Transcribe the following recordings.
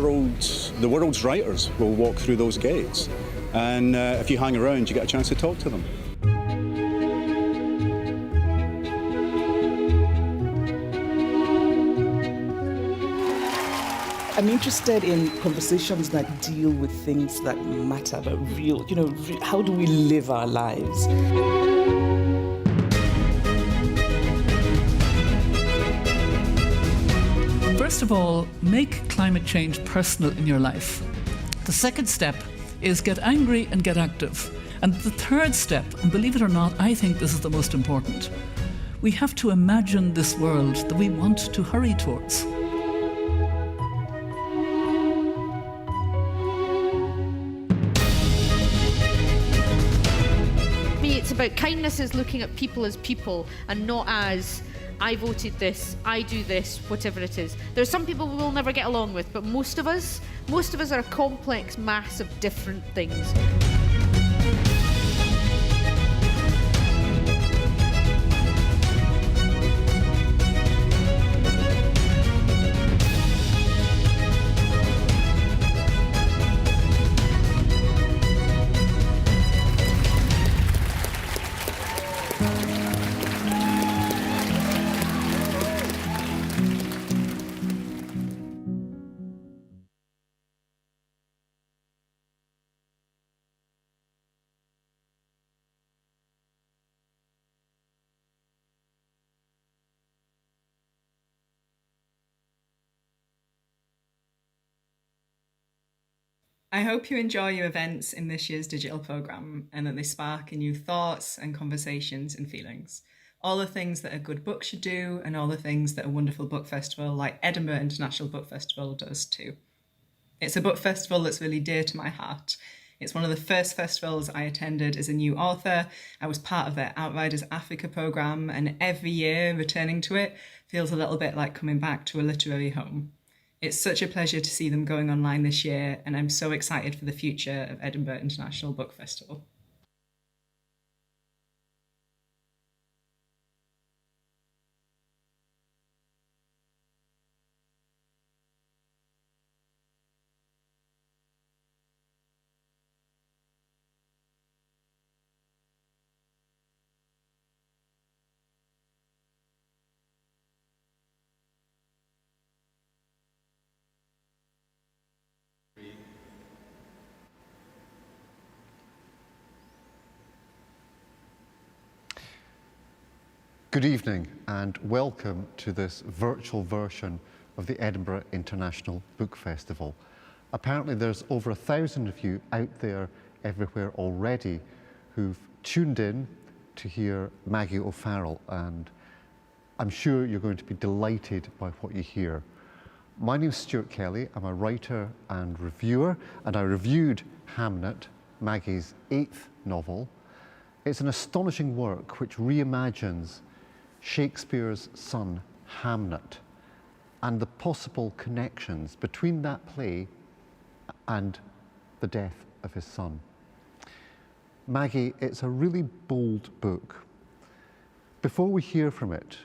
world's writers will walk through those gates. And if you hang around, you get a chance to talk to them. I'm interested in conversations that deal with things that matter, but real, how do we live our lives? First of all, make climate change personal in your life. The second step is get angry and get active. And the third step, and believe it or not, I think this is the most important, we have to imagine this world that we want to hurry towards. It's about kindness is looking at people as people and not as I voted this, I do this, whatever it is. There are some people we will never get along with, but most of us are a complex mass of different things. I hope you enjoy your events in this year's digital programme and that they spark in you thoughts and conversations and feelings. All the things that a good book should do and all the things that a wonderful book festival like Edinburgh International Book Festival does too. It's a book festival that's really dear to my heart. It's one of the first festivals I attended as a new author. I was part of their Outriders Africa programme, and every year returning to it feels a little bit like coming back to a literary home. It's such a pleasure to see them going online this year, and I'm so excited for the future of Edinburgh International Book Festival. Good evening and welcome to this virtual version of the Edinburgh International Book Festival. Apparently there's over 1,000 of you out there everywhere already who've tuned in to hear Maggie O'Farrell, and I'm sure you're going to be delighted by what you hear. My name's Stuart Kelly. I'm a writer and reviewer, and I reviewed Hamnet, Maggie's 8th novel. It's an astonishing work which reimagines Shakespeare's son, Hamnet, and the possible connections between that play and the death of his son. Maggie, it's a really bold book. Before we hear from it,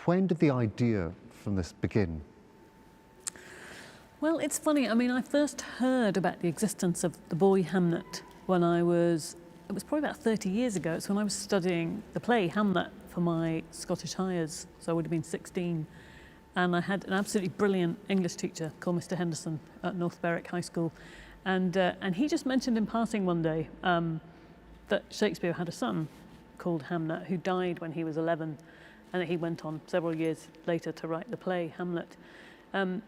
when did the idea from this begin? Well, it's funny. I mean, I first heard about the existence of the boy Hamnet when it was probably about 30 years ago. It's when I was studying the play Hamlet for my Scottish Highers, so I would have been 16. And I had an absolutely brilliant English teacher called Mr. Henderson at North Berwick High School. And he just mentioned in passing one day that Shakespeare had a son called Hamnet who died when he was 11, and that he went on several years later to write the play Hamlet. And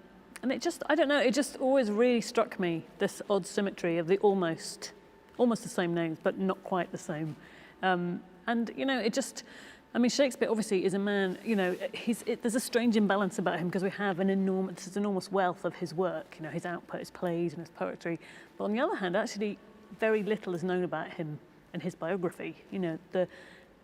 it just, I don't know, it just always really struck me, this odd symmetry of the almost the same names, but not quite the same. And, you know, it just, I mean, Shakespeare obviously is a man, you know, there's a strange imbalance about him because we have an enormous wealth of his work, you know, his output, his plays and his poetry. But on the other hand, actually, very little is known about him and his biography. You know, the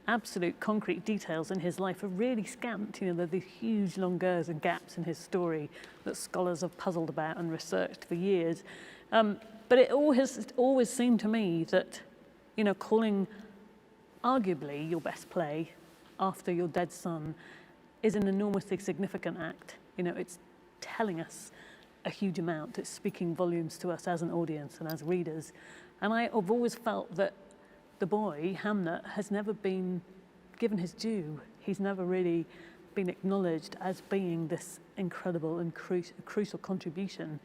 absolute concrete details in his life are really scant. You know, there are these huge longueurs and gaps in his story that scholars have puzzled about and researched for years. But it always seemed to me that, you know, calling arguably your best play after your dead son is an enormously significant act. You know, it's telling us a huge amount. It's speaking volumes to us as an audience and as readers. And I've always felt that the boy, Hamnet, has never been given his due. He's never really been acknowledged as being this incredible and crucial contribution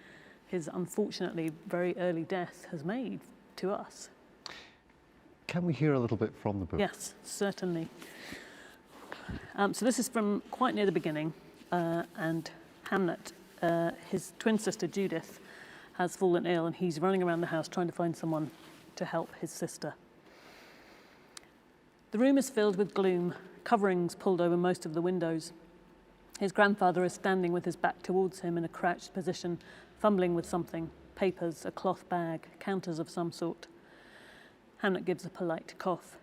his unfortunately very early death has made to us. Can we hear a little bit from the book? Yes, certainly. So this is from quite near the beginning, and Hamnet, his twin sister Judith, has fallen ill, and he's running around the house trying to find someone to help his sister. The room is filled with gloom, coverings pulled over most of the windows. His grandfather is standing with his back towards him in a crouched position, fumbling with something, papers, a cloth bag, counters of some sort. Hamnet gives a polite cough.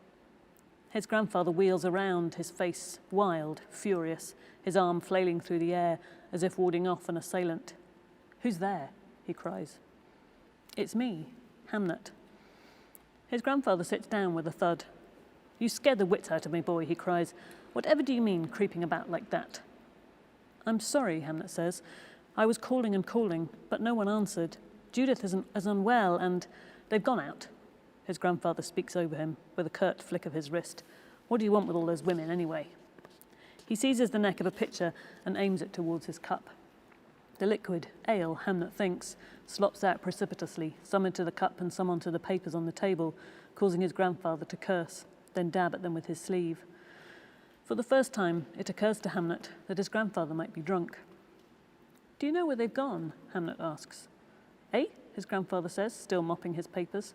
His grandfather wheels around, his face wild, furious, his arm flailing through the air as if warding off an assailant. "Who's there?" he cries. "It's me, Hamnet." His grandfather sits down with a thud. "You scared the wits out of me, boy," he cries. "Whatever do you mean, creeping about like that?" "I'm sorry," Hamnet says. "I was calling and calling, but no one answered. Judith is unwell and they've gone out." His grandfather speaks over him with a curt flick of his wrist. "What do you want with all those women, anyway?" He seizes the neck of a pitcher and aims it towards his cup. The liquid, ale, Hamnet thinks, slops out precipitously, some into the cup and some onto the papers on the table, causing his grandfather to curse, then dab at them with his sleeve. For the first time, it occurs to Hamnet that his grandfather might be drunk. "Do you know where they've gone?" Hamnet asks. "Eh?" his grandfather says, still mopping his papers.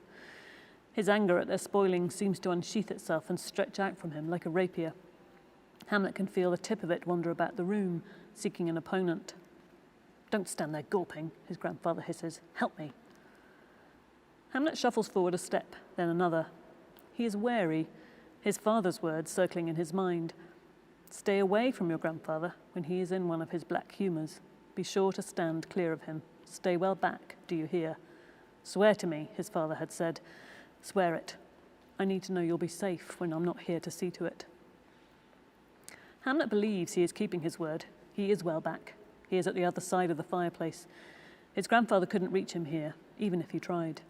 His anger at their spoiling seems to unsheath itself and stretch out from him like a rapier. Hamnet can feel the tip of it wander about the room, seeking an opponent. "Don't stand there gulping," his grandfather hisses. "Help me." Hamnet shuffles forward a step, then another. He is wary, his father's words circling in his mind. "Stay away from your grandfather when he is in one of his black humours. Be sure to stand clear of him. Stay well back, do you hear? Swear to me," his father had said. "Swear it. I need to know you'll be safe when I'm not here to see to it." Hamnet believes he is keeping his word. He is well back. He is at the other side of the fireplace. His grandfather couldn't reach him here, even if he tried.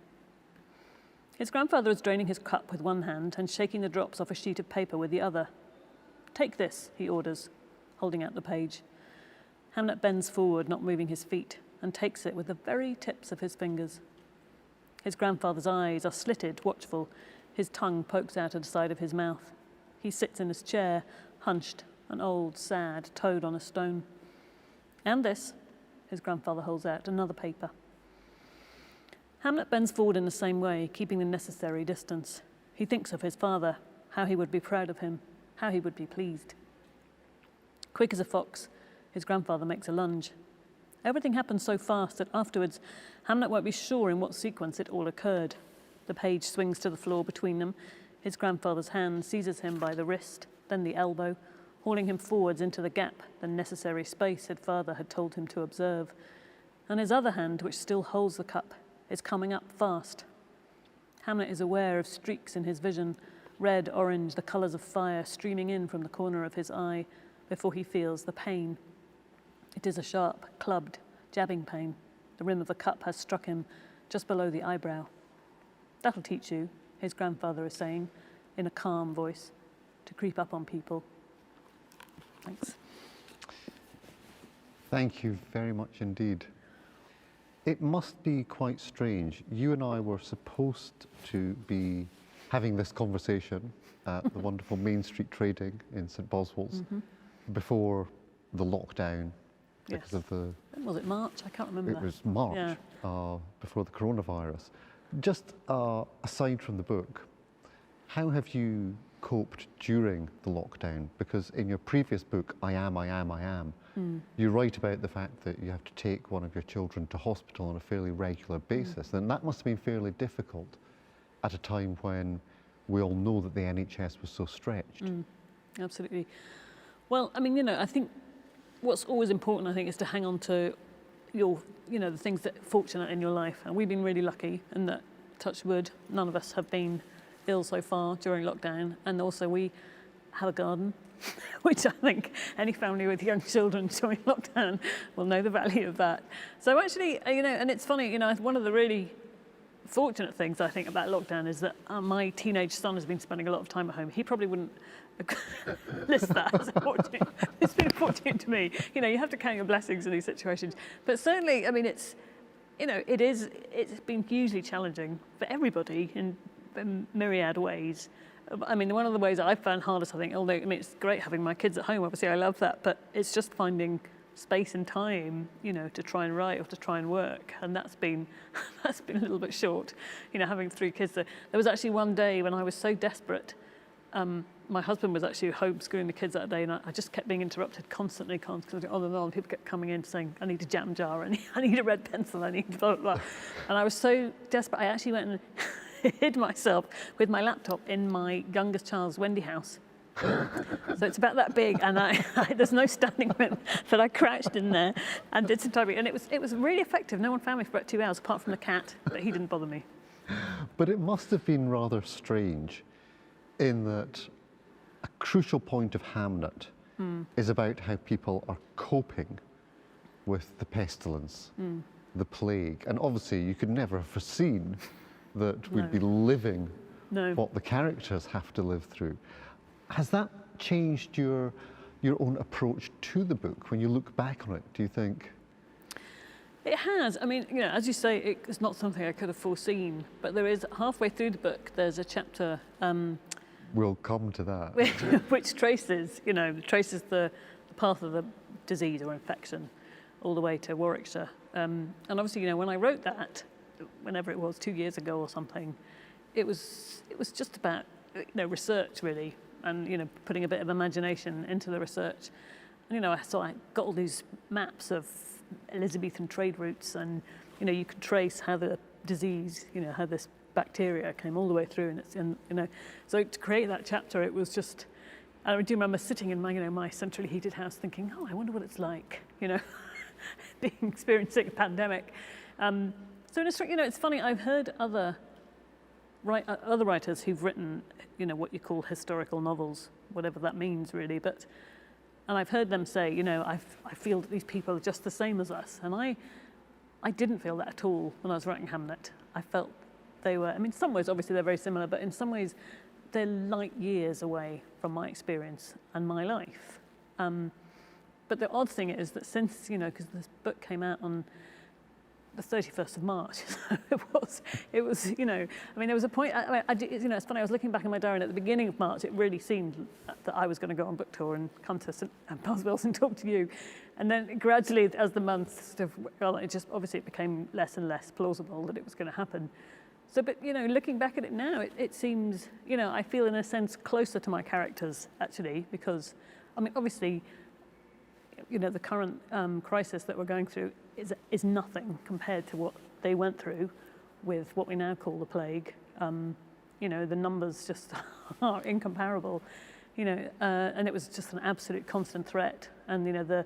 His grandfather is draining his cup with one hand and shaking the drops off a sheet of paper with the other. "Take this," he orders, holding out the page. Hamnet bends forward, not moving his feet, and takes it with the very tips of his fingers. His grandfather's eyes are slitted, watchful. His tongue pokes out at the side of his mouth. He sits in his chair, hunched, an old, sad toad on a stone. "And this," his grandfather holds out, another paper. Hamnet bends forward in the same way, keeping the necessary distance. He thinks of his father, how he would be proud of him, how he would be pleased. Quick as a fox, his grandfather makes a lunge. Everything happens so fast that afterwards, Hamnet won't be sure in what sequence it all occurred. The page swings to the floor between them. His grandfather's hand seizes him by the wrist, then the elbow, hauling him forwards into the gap, the necessary space his father had told him to observe. And his other hand, which still holds the cup, is coming up fast. Hamnet is aware of streaks in his vision, red, orange, the colours of fire streaming in from the corner of his eye, before he feels the pain. It is a sharp, clubbed, jabbing pain. The rim of the cup has struck him just below the eyebrow. "That'll teach you," his grandfather is saying, in a calm voice, "to creep up on people." Thanks. Thank you very much indeed. It must be quite strange. You and I were supposed to be having this conversation at the wonderful Main Street Trading in St Boswell's before the lockdown. Because of the... Was it March? I can't remember. It was March, before the coronavirus. Just aside from the book, how have you coped during the lockdown? Because in your previous book, I Am, you write about the fact that you have to take one of your children to hospital on a fairly regular basis. And that must have been fairly difficult at a time when we all know that the NHS was so stretched. Absolutely. Well, I mean, I think what's always important, I think, is to hang on to your, the things that are fortunate in your life. And we've been really lucky in that, touch wood, none of us have been ill so far during lockdown. And also we have a garden, which I think any family with young children during lockdown will know the value of that. So actually, and it's funny, one of the really fortunate things I think about lockdown is that my teenage son has been spending a lot of time at home. He probably wouldn't list that as a fortune. It's been a fortune to me. You have to count your blessings in these situations. But certainly, I mean, it's been hugely challenging for everybody in myriad ways. I mean, one of the ways I've found hardest, I think, although it's great having my kids at home, obviously I love that, but it's just finding space and time, to try and write or to try and work, and that's been a little bit short. Having 3 kids. There was actually one day when I was so desperate. My husband was actually homeschooling the kids that day, and I just kept being interrupted constantly, on and on. People kept coming in saying, "I need a jam jar, I need a red pencil, I need blah blah blah," and I was so desperate. I actually went and hid myself with my laptop in my youngest child's Wendy house. So it's about that big, and there's no standing room, but I crouched in there and did some typing, and it was really effective. No one found me for about 2 hours, apart from the cat, but he didn't bother me. But it must have been rather strange in that a crucial point of Hamnet is about how people are coping with the pestilence, the plague, and obviously you could never have foreseen that we'd be living what the characters have to live through. Has that changed your own approach to the book when you look back on it? Do you think? It has. I mean, as you say, it's not something I could have foreseen, but there is, halfway through the book, there's a chapter we'll come to that. which traces the path of the disease or infection all the way to Warwickshire. And obviously, when I wrote that, whenever it was, 2 years ago or something, it was just about research really, and putting a bit of imagination into the research. And so I got all these maps of Elizabethan trade routes, and you could trace how the disease, how this bacteria came all the way through, and so to create that chapter, it was just. I do remember sitting in my my centrally heated house, thinking, "Oh, I wonder what it's like," experiencing a pandemic. So it's funny. I've heard other writers who've written, what you call historical novels, whatever that means really, and I've heard them say, I feel that these people are just the same as us, and I didn't feel that at all when I was writing Hamnet. I felt they were, in some ways obviously they're very similar, but in some ways they're light years away from my experience and my life. But the odd thing is that since, because this book came out on the 31st of March. it was, there was a point, it's funny, I was looking back in my diary, and at the beginning of March, it really seemed that I was going to go on book tour and come to St Paul's and talk to you. And then gradually, as the months it became less and less plausible that it was going to happen. So, but, looking back at it now, it seems, I feel in a sense closer to my characters, actually, because, obviously, the current crisis that we're going through is nothing compared to what they went through with what we now call the plague. The numbers just are incomparable, and it was just an absolute constant threat. And, the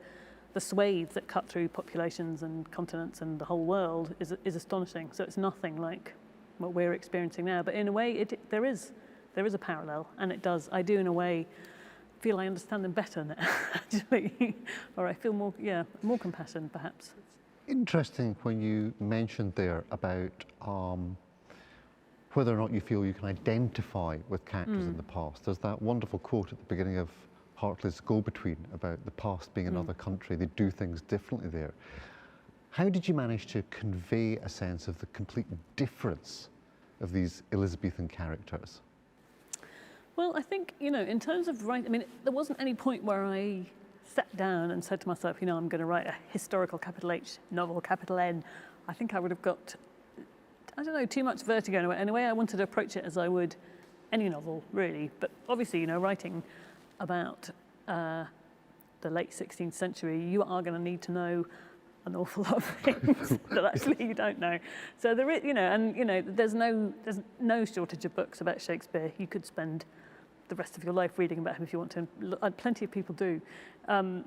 swathe that cut through populations and continents and the whole world is astonishing. So it's nothing like what we're experiencing now. But in a way, there is a parallel, and it does. I do, in a way, feel I understand them better now, actually, or I feel more compassion, perhaps. Interesting when you mentioned there about whether or not you feel you can identify with characters in the past. There's that wonderful quote at the beginning of Hartley's Go-Between about the past being another country. They do things differently there. How did you manage to convey a sense of the complete difference of these Elizabethan characters? Well, I think, in terms of writing, there wasn't any point where I sat down and said to myself, I'm going to write a historical capital H novel, capital N. I think I would have got, too much vertigo in a way. I wanted to approach it as I would any novel, really. But obviously, writing about the late 16th century, you are going to need to know an awful lot of things that actually you don't know. So there is, there's no shortage of books about Shakespeare. You could spend the rest of your life reading about him if you want to. Plenty of people do.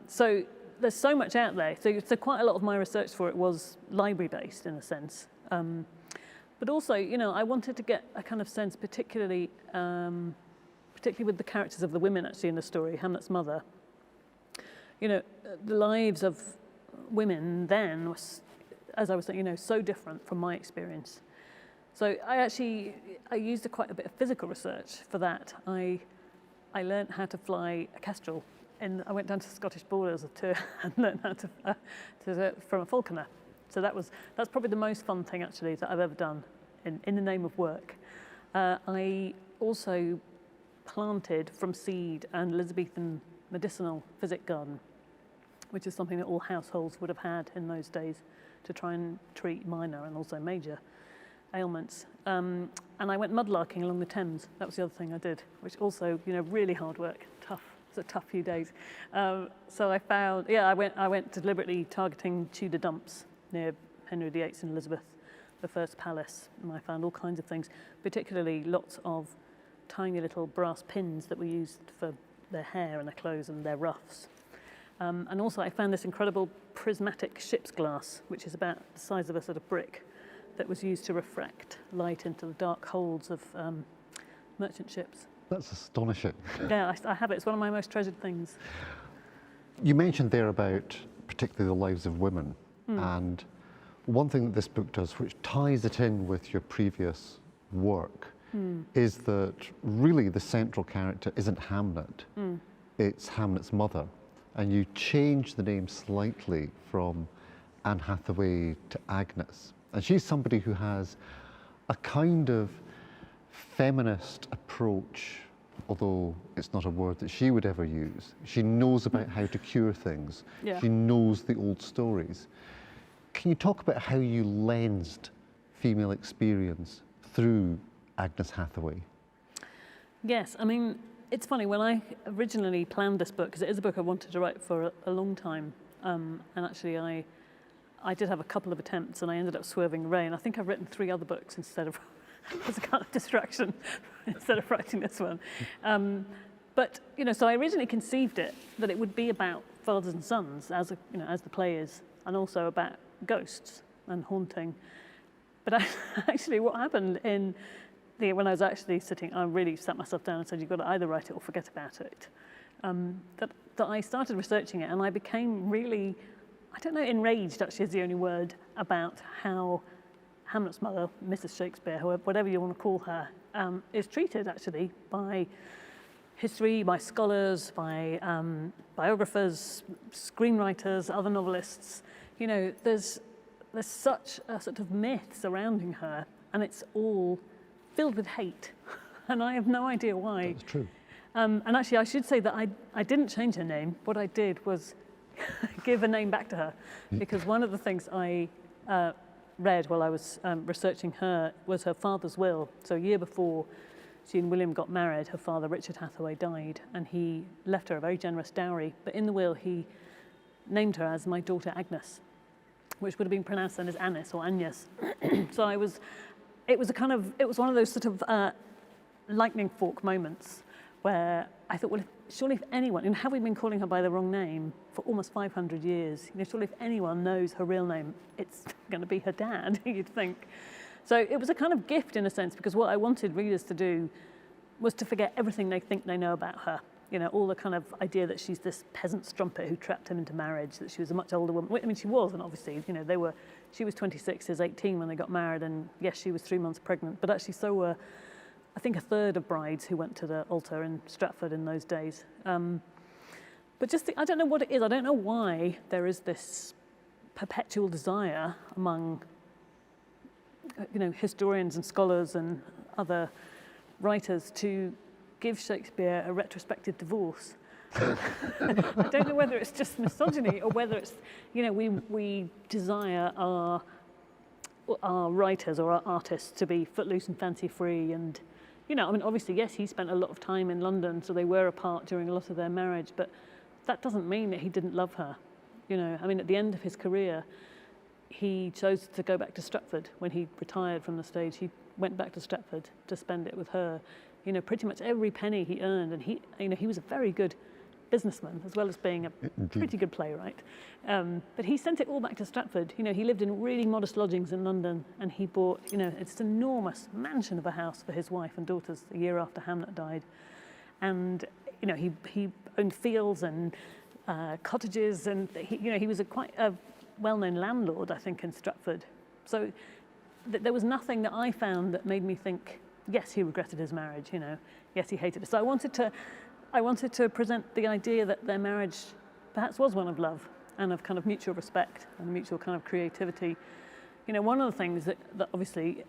So there's so much out there. So quite a lot of my research for it was library-based in a sense. But also, I wanted to get a kind of sense, particularly particularly with the characters of the women actually in the story, Hamlet's mother. You know, the lives of women then was, as I was saying, you know, so different from my experience. So I used quite a bit of physical research for that. I learned how to fly a kestrel. I went down to the Scottish borders and learned how to from a falconer. So that's probably the most fun thing actually that I've ever done in the name of work. I also planted from seed an Elizabethan medicinal physic garden, which is something that all households would have had in those days to try and treat minor and also major ailments. And I went mudlarking along the Thames. That was the other thing I did, which also, you know, really hard work, tough. It was a tough few days. So I found, I went deliberately targeting Tudor dumps near Henry VIII and Elizabeth I's palace, and I found all kinds of things, particularly lots of tiny little brass pins that were used for their hair and their clothes and their ruffs. And also I found this incredible prismatic ship's glass, which is about the size of a sort of brick, that was used to refract light into the dark holds of merchant ships. That's astonishing. Yeah, I have it. It's one of my most treasured things. You mentioned there about particularly the lives of women, and one thing that this book does, which ties it in with your previous work, is that really the central character isn't Hamlet, it's Hamlet's mother. And you change the name slightly from Anne Hathaway to Agnes. And she's somebody who has a kind of feminist approach, although it's not a word that she would ever use. She knows about how to cure things. Yeah. She knows the old stories. Can you talk about how you lensed female experience through Agnes Hathaway? Yes, I mean, it's funny, when I originally planned this book, because it is a book I wanted to write for a long time, and actually I did have a couple of attempts and I ended up swerving away, and I think I've written 3 other books instead of, as a kind of distraction, instead of writing this one. But, you know, so I originally conceived it that it would be about fathers and sons, as the play is, and also about ghosts and haunting. But actually what happened when I was actually sitting, I really sat myself down and said, you've got to either write it or forget about it. That I started researching it, and I became really, I don't know, enraged actually is the only word, about how Hamlet's mother, Mrs. Shakespeare, whatever you want to call her, is treated actually by history, by scholars, by biographers, screenwriters, other novelists. You know, there's such a sort of myth surrounding her, and it's all filled with hate, and I have no idea why. That's true. And actually, I should say that I didn't change her name. What I did was give a name back to her, because one of the things I read while I was researching her was her father's will. So a year before she and William got married, her father, Richard Hathaway, died, and he left her a very generous dowry. But in the will, he named her as my daughter Agnes, which would have been pronounced then as Agnes or Agnes. So it was one of those sort of lightning fork moments where I thought, well, surely if anyone, and have we been calling her by the wrong name for almost 500 years? You know, surely if anyone knows her real name, it's going to be her dad, you'd think. So it was a kind of gift in a sense, because what I wanted readers to do was to forget everything they think they know about her. You know, all the kind of idea that she's this peasant strumpet who trapped him into marriage, that she was a much older woman. I mean, she was, and obviously, you know, she was 26, he was 18 when they got married, and yes, she was 3 months pregnant, but actually so were, I think, a third of brides who went to the altar in Stratford in those days. But just, I don't know what it is, I don't know why there is this perpetual desire among, you know, historians and scholars and other writers to give Shakespeare a retrospective divorce. I don't know whether it's just misogyny or whether it's, you know, we desire our writers or our artists to be footloose and fancy-free, and, you know, I mean, obviously, yes, he spent a lot of time in London, so they were apart during a lot of their marriage, but that doesn't mean that he didn't love her. You know, I mean, at the end of his career, he chose to go back to Stratford. When he retired from the stage, he went back to Stratford to spend it with her. You know, pretty much every penny he earned, and he was a very good businessman as well as being a pretty good playwright. But he sent it all back to Stratford. You know, he lived in really modest lodgings in London, and he bought, you know, it's an enormous mansion of a house for his wife and daughters a year after Hamlet died. and he owned fields and cottages, and he was quite a well-known landlord, I think, in Stratford. So there was nothing that I found that made me think, yes, he regretted his marriage. Yes, he hated it. So I wanted to present the idea that their marriage perhaps was one of love and of kind of mutual respect and mutual kind of creativity. One of the things that obviously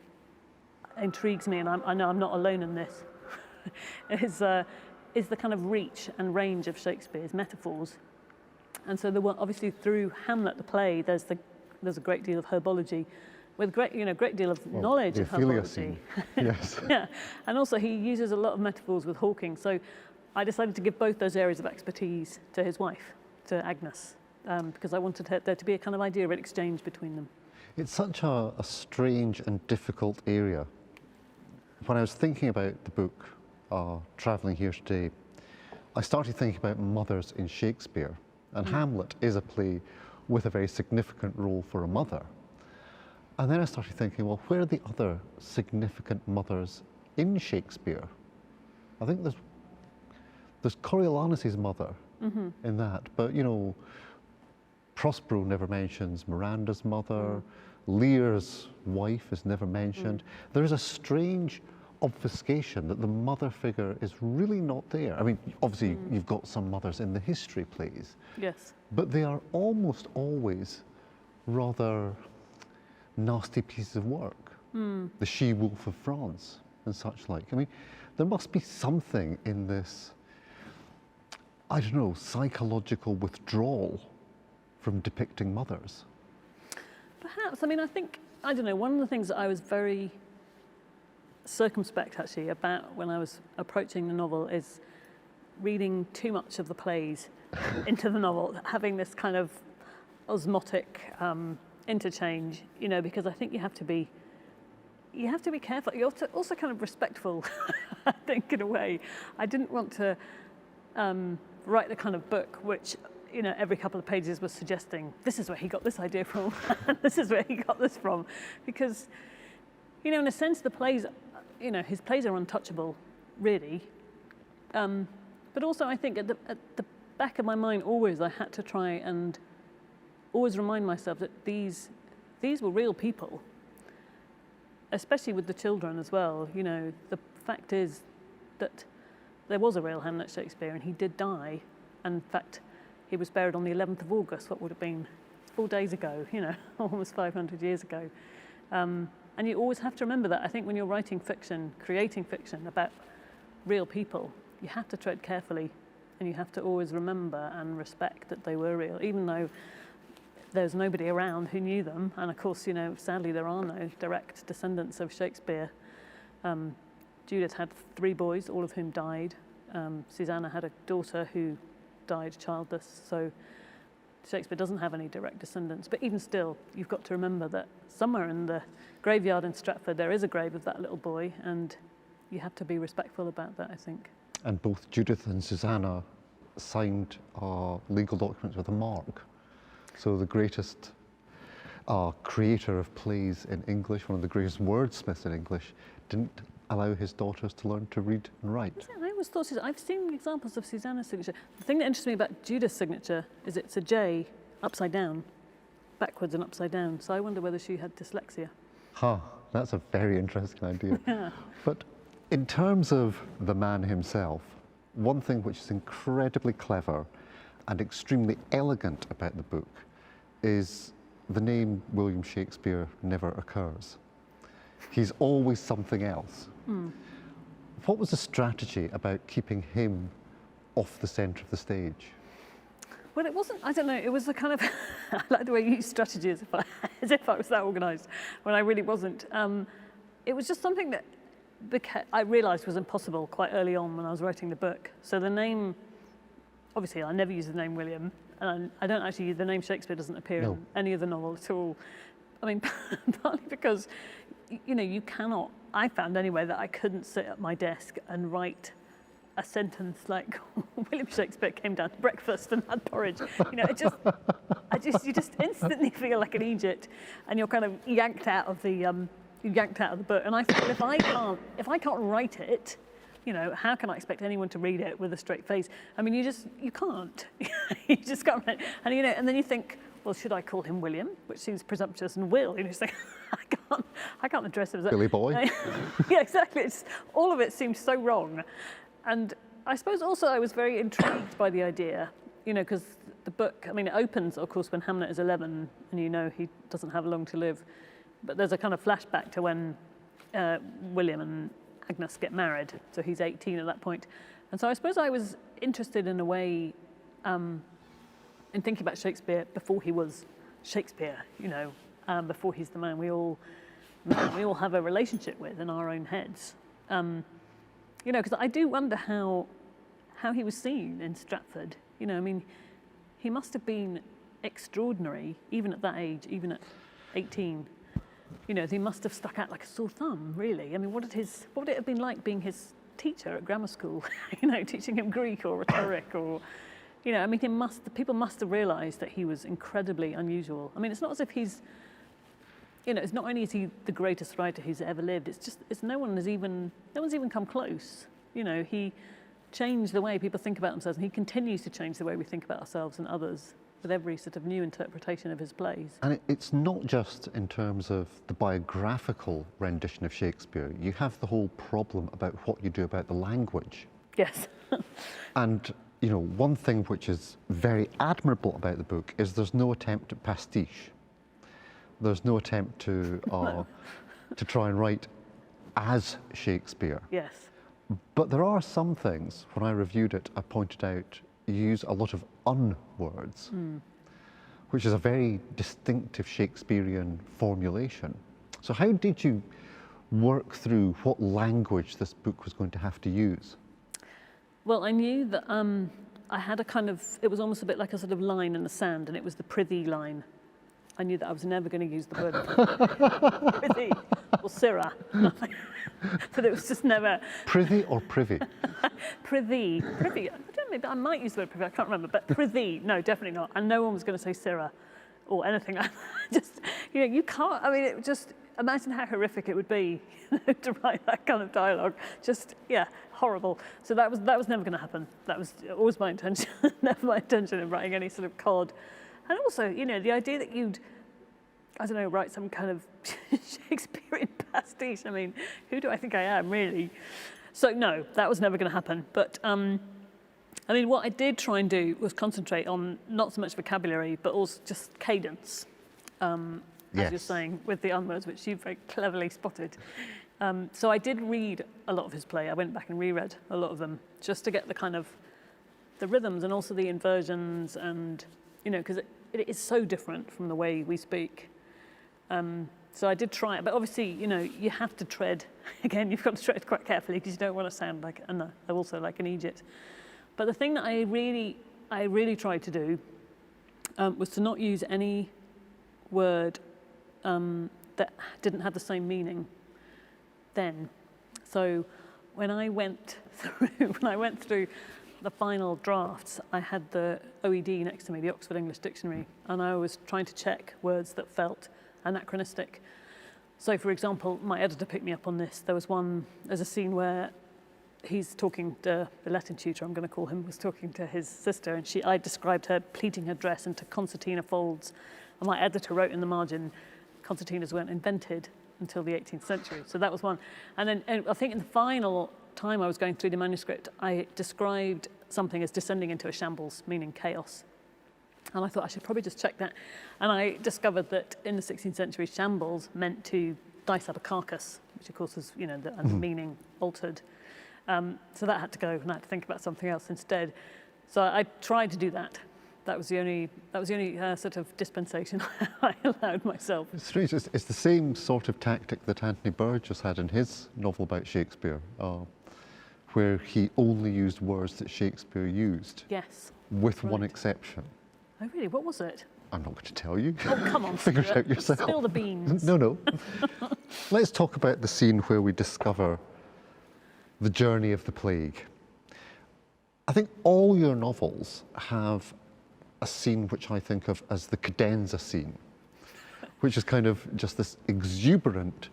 intrigues me, and I know I'm not alone in this, is the kind of reach and range of Shakespeare's metaphors. And so obviously through Hamlet, the play, there's a great deal of herbology, with great deal of knowledge of herbology. Yes. Yeah, and also he uses a lot of metaphors with hawking. So I decided to give both those areas of expertise to his wife, to Agnes, because I wanted there to be a kind of idea of an exchange between them. It's such a strange and difficult area. When I was thinking about the book, travelling here today, I started thinking about mothers in Shakespeare. And Hamlet is a play with a very significant role for a mother. And then I started thinking, well, where are the other significant mothers in Shakespeare? I think there's Coriolanus' mother in that, but Prospero never mentions Miranda's mother. Lear's wife is never mentioned. There is a strange obfuscation that the mother figure is really not there. I mean, obviously you've got some mothers in the history plays. Yes. But they are almost always rather nasty pieces of work. The She-Wolf of France and such like. I mean, there must be something in this, I don't know, psychological withdrawal from depicting mothers. Perhaps. I mean, I don't know, one of the things that I was very circumspect actually about when I was approaching the novel is reading too much of the plays into the novel, having this kind of osmotic interchange, because I think you have to be careful. You're also kind of respectful, I think, in a way. I didn't want to write the kind of book which every couple of pages was suggesting this is where he got this idea from and this is where he got this from, because in a sense the plays, his plays are untouchable, really, but also I think at the back of my mind always I had to try and always remind myself that these were real people, especially with the children as well. The fact is that there was a real Hamlet Shakespeare and he did die, and in fact he was buried on the 11th of August, what would have been 4 days ago, almost 500 years ago. And you always have to remember that. I think when you're writing fiction, creating fiction about real people, you have to tread carefully and you have to always remember and respect that they were real, even though there's nobody around who knew them. And of course, sadly there are no direct descendants of Shakespeare. Judith had 3 boys, all of whom died. Susanna had a daughter who died childless, so Shakespeare doesn't have any direct descendants. But even still, you've got to remember that somewhere in the graveyard in Stratford there is a grave of that little boy, and you have to be respectful about that, I think. And both Judith and Susanna signed legal documents with a mark. So the greatest creator of plays in English, one of the greatest wordsmiths in English, didn't allow his daughters to learn to read and write. Yeah, I always thought, I've seen examples of Susanna's signature. The thing that interests me about Judith's signature is it's a J upside down, backwards and upside down. So I wonder whether she had dyslexia. That's a very interesting idea. Yeah. But in terms of the man himself, one thing which is incredibly clever and extremely elegant about the book is the name William Shakespeare never occurs. He's always something else. What was the strategy about keeping him off the centre of the stage? Well, it wasn't, I don't know, it was a kind of, I like the way you use strategy as if I was that organised, when I really wasn't. It was just something that I realised was impossible quite early on when I was writing the book. So the name, obviously I never use the name William, and I don't actually, the name Shakespeare doesn't appear in any of the novels at all. I mean, partly because, you cannot, I found anyway that I couldn't sit at my desk and write a sentence like William Shakespeare came down to breakfast and had porridge. You just instantly feel like an Egypt, and you're kind of yanked out of the book. And I thought, if I can't write it, You know, how can I expect anyone to read it with a straight face? I mean, you can't. You just can't. And, you know, and then you think, well, should I call him William, which seems presumptuous, and Will? You know, it's like, I can't address him as Billy boy. Yeah, exactly. All of it seems so wrong. And I suppose also I was very intrigued by the idea, you know, because the book, I mean, it opens, of course, when Hamnet is 11, and you know he doesn't have long to live. But there's a kind of flashback to when William and Agnes get married, so he's 18 at that point. And so I suppose I was interested in a way in thinking about Shakespeare before he was Shakespeare, you know, before he's the man we all have a relationship with in our own heads. You know, because I do wonder how he was seen in Stratford. You know, I mean, he must have been extraordinary, even at that age, even at 18. You know, he must have stuck out like a sore thumb, really. I mean, what would it have been like being his teacher at grammar school? You know, teaching him Greek or rhetoric, or, you know, I mean, people must have realised that he was incredibly unusual. I mean, it's not as if he's, you know, it's not only is he the greatest writer who's ever lived. No one's even come close. You know, he changed the way people think about themselves, and he continues to change the way we think about ourselves and others with every sort of new interpretation of his plays. And it's not just in terms of the biographical rendition of Shakespeare. You have the whole problem about what you do about the language. Yes. And, you know, one thing which is very admirable about the book is there's no attempt at pastiche. There's no attempt to try and write as Shakespeare. Yes. But there are some things, when I reviewed it, I pointed out you use a lot of words, which is a very distinctive Shakespearean formulation. So how did you work through what language this book was going to have to use? Well, I knew that I had a kind of, it was almost a bit like a sort of line in the sand, and it was the prithee line. I knew that I was never going to use the word prithee or sirrah. But it was just never... Prithee or privy? Prithee. Privy. I don't know, maybe I might use the word privy, I can't remember. But prithee, no, definitely not. And no one was going to say sirrah or anything like that. Just, you know, you can't, I mean, it just, imagine how horrific it would be, you know, to write that kind of dialogue. Just, yeah, horrible. So that was never going to happen. That was always my intention, never my intention in writing any sort of cod. And also, you know, the idea that you'd, I don't know, write some kind of Shakespearean pastiche. I mean, who do I think I am, really? So no, that was never going to happen. But I mean, what I did try and do was concentrate on not so much vocabulary, but also just cadence, as you're saying, with the words, which you very cleverly spotted. So I did read a lot of his play. I went back and reread a lot of them just to get the kind of the rhythms and also the inversions, and you know, because it is so different from the way we speak. So I did try it, but obviously, you know, you have to tread. Again, you've got to tread quite carefully because you don't want to sound like, also like an Egypt. But the thing that I really tried to do was to not use any word that didn't have the same meaning then. So when I went through the final drafts, I had the OED next to me, the Oxford English Dictionary, and I was trying to check words that felt anachronistic. So, for example, my editor picked me up on this. There's a scene where he's talking to the Latin tutor, I'm going to call him, was talking to his sister, and I described her pleating her dress into concertina folds, and my editor wrote in the margin, concertinas weren't invented until the 18th century. So that was one. And I think in the final time I was going through the manuscript, I described something as descending into a shambles, meaning chaos. And I thought I should probably just check that. And I discovered that in the 16th century, shambles meant to dice up a carcass, which of course was, you know, the meaning altered. So that had to go, and I had to think about something else instead. So I tried to do that. That was the only sort of dispensation I allowed myself. It's strange. It's the same sort of tactic that Anthony Burgess had in his novel about Shakespeare, where he only used words that Shakespeare used. Yes. With one exception. Oh, really? What was it? I'm not going to tell you. Oh, come on, Figure it out yourself. Spill the beans. No. Let's talk about the scene where we discover the journey of the plague. I think all your novels have a scene which I think of as the cadenza scene, which is kind of just this exuberant,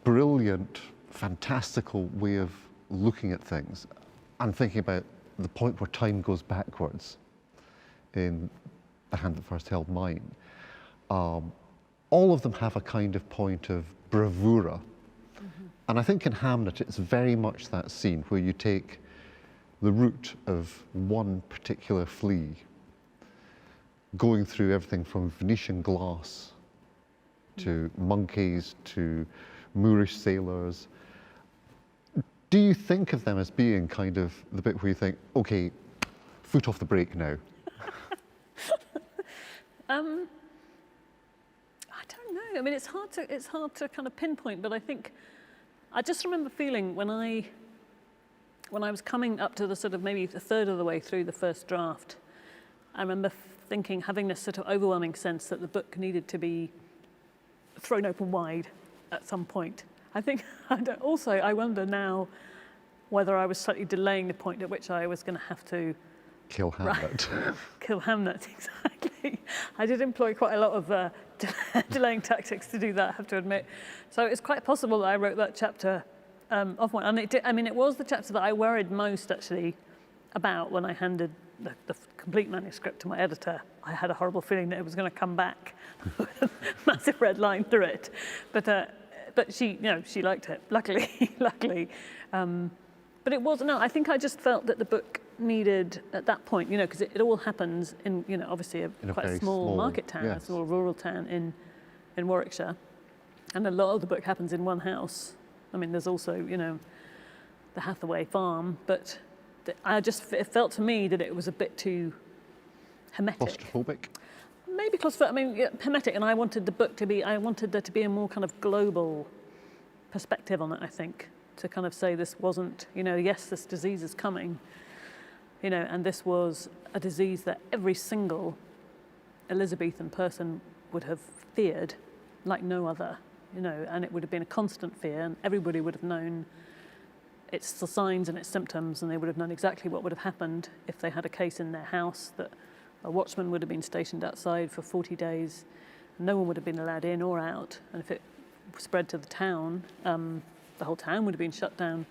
brilliant, fantastical way of looking at things and thinking about the point where time goes backwards in The Hand That First Held Mine. All of them have a kind of point of bravura. And I think in Hamnet, it's very much that scene where you take the route of one particular flea, going through everything from Venetian glass to monkeys to Moorish sailors. Do you think of them as being kind of the bit where you think, okay, foot off the brake now? I don't know. I mean, it's hard to kind of pinpoint, but I think I just remember feeling when I was coming up to the sort of maybe a third of the way through the first draft, I remember thinking, having this sort of overwhelming sense that the book needed to be thrown open wide at some point. I think, I wonder now whether I was slightly delaying the point at which I was going to have to kill Hamlet. Kill Hamlet, exactly. I did employ quite a lot of delaying tactics to do that, I have to admit. So it's quite possible that I wrote that chapter off one. And it was the chapter that I worried most, actually, about when I handed the complete manuscript to my editor. I had a horrible feeling that it was going to come back with a massive red line through it. But she, she liked it, luckily. But it wasn't, no, I think I just felt that the book needed, at that point, because it all happens in, obviously quite a small market town, yes. A small rural town in Warwickshire. And a lot of the book happens in one house. I mean, there's also, the Hathaway farm, but it felt to me that it was a bit too hermetic. Claustrophobic? Maybe claustrophobic, hermetic, and I wanted there to be a more kind of global perspective on it, I think, to kind of say this wasn't, yes, this disease is coming, and this was a disease that every single Elizabethan person would have feared like no other, and it would have been a constant fear, and everybody would have known its signs and its symptoms, and they would have known exactly what would have happened if they had a case in their house, that a watchman would have been stationed outside for 40 days, no one would have been allowed in or out, and if it spread to the town, the whole town would have been shut down.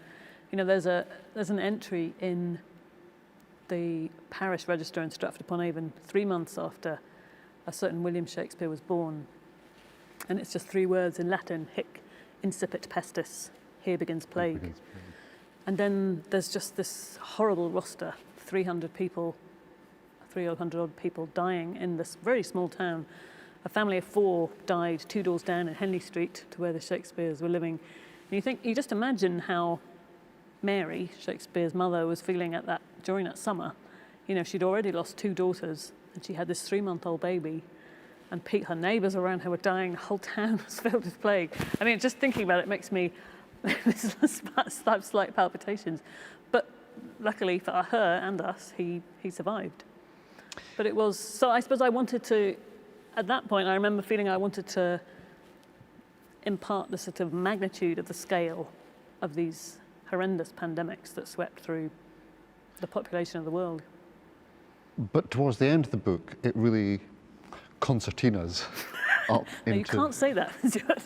There's an entry in the parish register in Stratford upon Avon 3 months after a certain William Shakespeare was born, and it's just 3 words in Latin: hic incipit pestis, here begins plague. And then there's just this horrible roster, 300 odd people dying in this very small town. A family of 4 died 2 doors down in Henley Street, to where the Shakespeares were living. And you just imagine how Mary, Shakespeare's mother, was feeling during that summer. She'd already lost 2 daughters, and she had this 3-month-old baby, and her neighbours around her were dying. The whole town was filled with plague. Just thinking about it makes me slight palpitations. But luckily for her and us, he survived. But it was, so I suppose I wanted to, at that point, I remember feeling I wanted to impart the sort of magnitude of the scale of these horrendous pandemics that swept through the population of the world. But towards the end of the book, it really concertinas up no, you can't say that, Stuart.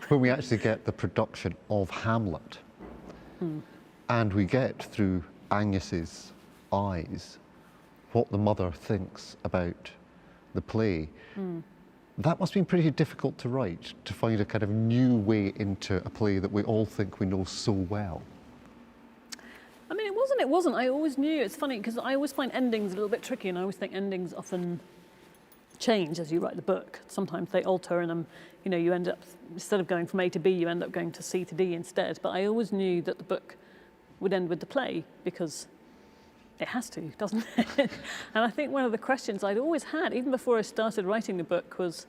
when we actually get the production of Hamlet, and we get through Agnes's eyes what the mother thinks about the play. That must have been pretty difficult to write, to find a kind of new way into a play that we all think we know so well. It wasn't. I always knew. It's funny, because I always find endings a little bit tricky, and I always think endings often change as you write the book. Sometimes they alter, and you end up, instead of going from A to B, you end up going to C to D instead. But I always knew that the book would end with the play, because it has to, doesn't it? And I think one of the questions I'd always had, even before I started writing the book, was,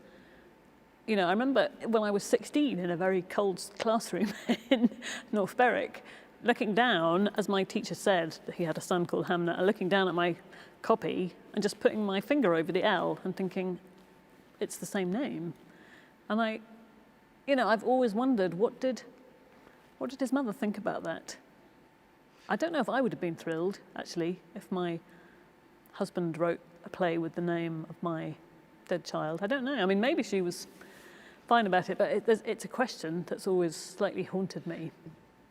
I remember when I was 16 in a very cold classroom in North Berwick, looking down, as my teacher said, that he had a son called Hamnet, and looking down at my copy and just putting my finger over the L and thinking, it's the same name. And I've always wondered, what did his mother think about that? I don't know if I would have been thrilled, actually, if my husband wrote a play with the name of my dead child. I don't know. Maybe she was fine about it, but it's a question that's always slightly haunted me.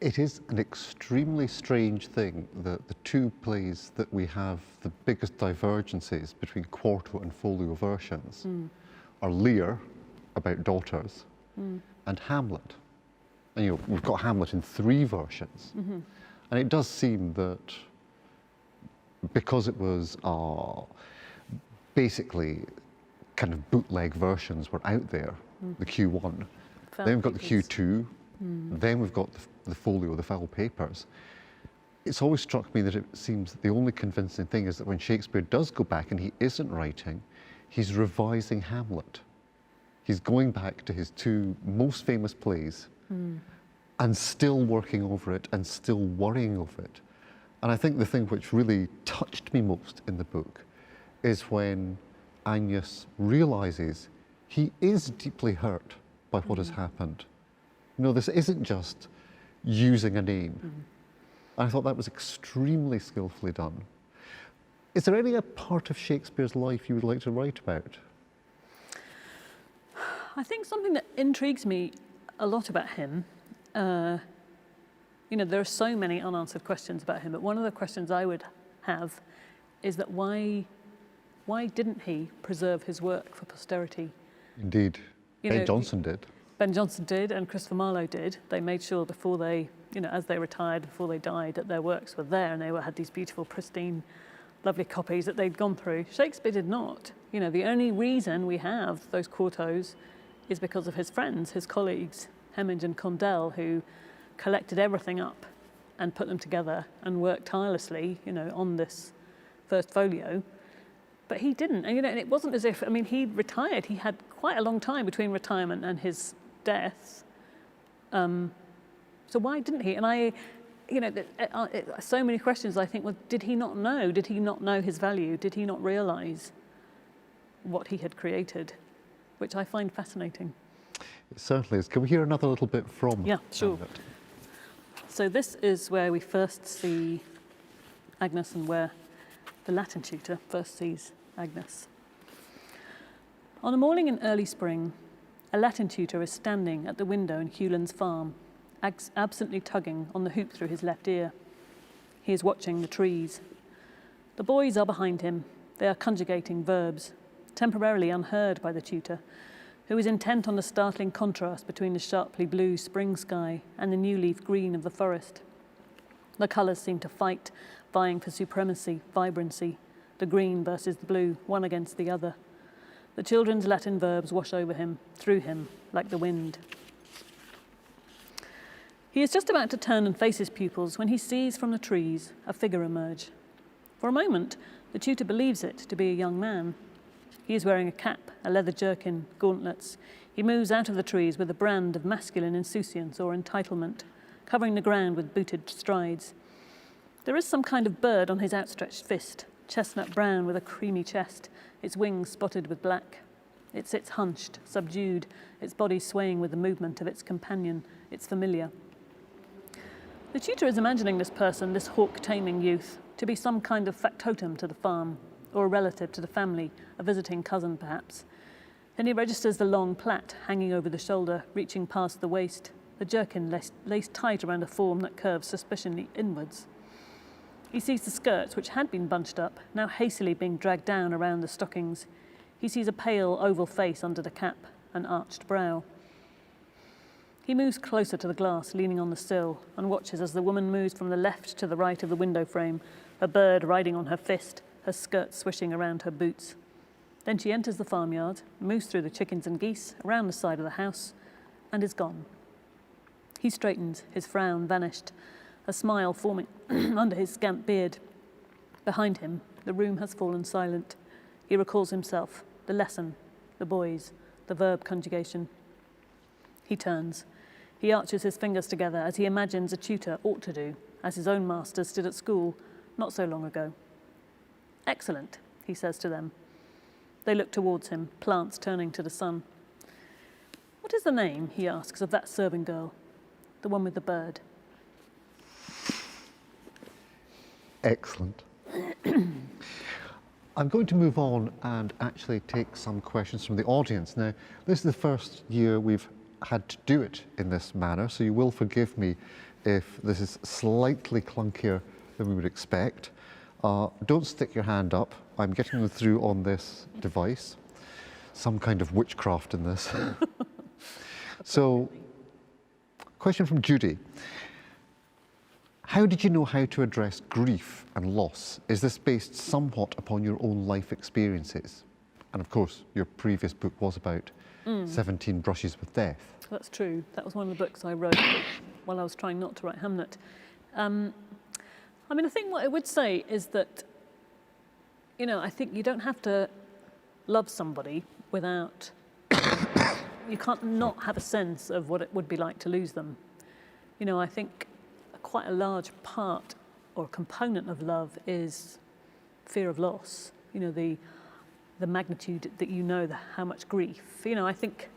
It is an extremely strange thing that the two plays that we have the biggest divergences between quarto and folio versions are Lear, about daughters, and Hamlet. And, you know, we've got Hamlet in 3 versions. And it does seem that because it was basically kind of bootleg versions were out there, the Q1, then we've got the Q2, then we've got the folio, the foul papers. It's always struck me that it seems that the only convincing thing is that when Shakespeare does go back and he isn't writing, he's revising Hamlet. He's going back to his 2 most famous plays and still working over it and still worrying over it. And I think the thing which really touched me most in the book is when Agnes realizes he is deeply hurt by what has happened. You know, this isn't just using a name. I thought that was extremely skillfully done. Is there any part of Shakespeare's life you would like to write about? I think something that intrigues me a lot about him, you know, there are so many unanswered questions about him, but one of the questions I would have is that why didn't he preserve his work for posterity? Indeed. Ben Jonson did. Ben Jonson did, and Christopher Marlowe did. They made sure before they, you know, as they retired, before they died, that their works were there, and they had these beautiful, pristine, lovely copies that they'd gone through. Shakespeare did not. You know, the only reason we have those quartos is because of his friends, his colleagues, Hemming and Condell, who collected everything up and put them together and worked tirelessly, you know, on this first folio. But he didn't, and you know, and it wasn't as if, I mean, he retired. He had quite a long time between retirement and his death. So why didn't he? And I, you know, so many questions. I think, well, did he not know? Did he not know his value? Did he not realise what he had created? Which I find fascinating. It certainly is. Can we hear another little bit from sure. Hamlet? So this is where we first see Agnes and where the Latin tutor first sees Agnes. On a morning in early spring, a Latin tutor is standing at the window in Hewlan's farm, absently tugging on the hoop through his left ear. He is watching the trees. The boys are behind him. They are conjugating verbs, temporarily unheard by the tutor, who is intent on the startling contrast between the sharply blue spring sky and the new leaf green of the forest. The colours seem to fight, vying for supremacy, vibrancy, the green versus the blue, one against the other. The children's Latin verbs wash over him, through him, like the wind. He is just about to turn and face his pupils when he sees from the trees a figure emerge. For a moment, the tutor believes it to be a young man. He is wearing a cap, a leather jerkin, gauntlets. He moves out of the trees with a brand of masculine insouciance or entitlement, covering the ground with booted strides. There is some kind of bird on his outstretched fist, chestnut brown with a creamy chest, its wings spotted with black. It sits hunched, subdued, its body swaying with the movement of its companion, its familiar. The tutor is imagining this person, this hawk-taming youth, to be some kind of factotum to the farm, or a relative to the family, a visiting cousin perhaps. Then he registers the long plait hanging over the shoulder, reaching past the waist, the jerkin laced tight around a form that curves suspiciously inwards. He sees the skirts, which had been bunched up, now hastily being dragged down around the stockings. He sees a pale, oval face under the cap, an arched brow. He moves closer to the glass, leaning on the sill, and watches as the woman moves from the left to the right of the window frame, a bird riding on her fist, her skirt swishing around her boots. Then she enters the farmyard, moves through the chickens and geese, around the side of the house, and is gone. He straightens, his frown vanished, a smile forming under his scant beard. Behind him, the room has fallen silent. He recalls himself, the lesson, the boys, the verb conjugation. He turns. He arches his fingers together as he imagines a tutor ought to do, as his own masters did at school not so long ago. "Excellent," he says to them. They look towards him, plants turning to the sun. "What is the name," he asks, "of that serving girl? The one with the bird." Excellent. I'm going to move on and actually take some questions from the audience. Now, this is the first year we've had to do it in this manner, so you will forgive me if this is slightly clunkier than we would expect. Don't stick your hand up. I'm getting them through on this device. Some kind of witchcraft in this. So, question from Judy. How did you know how to address grief and loss? Is this based somewhat upon your own life experiences? And of course, your previous book was about 17 Brushes with Death. That's true. That was one of the books I wrote while I was trying not to write Hamnet. I mean, I think what I would say is that, you know, I think you don't have to love somebody without, you can't not have a sense of what it would be like to lose them. You know, I think quite a large part or component of love is fear of loss. You know, the magnitude that you know, how much grief. You know, I think,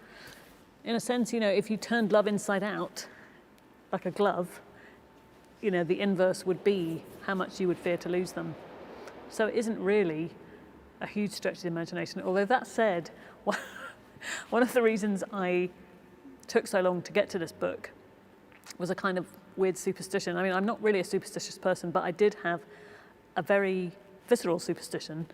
in a sense, you know, if you turned love inside out, like a glove, you know, the inverse would be how much you would fear to lose them. So it isn't really a huge stretch of the imagination. Although that said, one of the reasons I took so long to get to this book was a kind of weird superstition. I mean, I'm not really a superstitious person, but I did have a very visceral superstition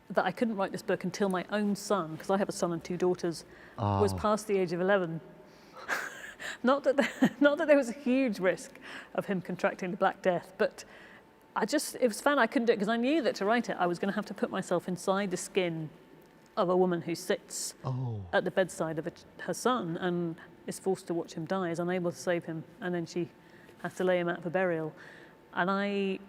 that I couldn't write this book until my own son, because I have a son and 2 daughters, was past the age of 11. Not that there was a huge risk of him contracting the Black Death, but it was fun. I couldn't do it because I knew that to write it, I was going to have to put myself inside the skin of a woman who sits at the bedside of her son and is forced to watch him die, is unable to save him, and then she has to lay him out for burial. And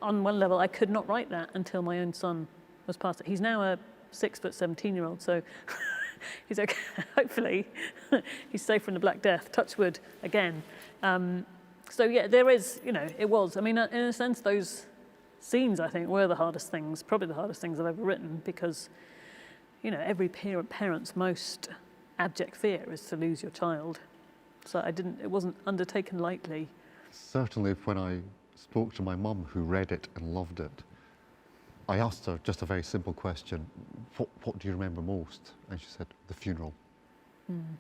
on one level, I could not write that until my own son was past it. He's now a 6-foot 17-year-old, so he's okay. Hopefully, he's safe from the Black Death. Touch wood again. So yeah, there is, you know, it was. I mean, in a sense, those scenes, I think, were the hardest things, probably the hardest things I've ever written, because, you know, every parent's most abject fear is to lose your child. So it wasn't undertaken lightly. Certainly, when I spoke to my mum, who read it and loved it, I asked her just a very simple question, what do you remember most? And she said, the funeral.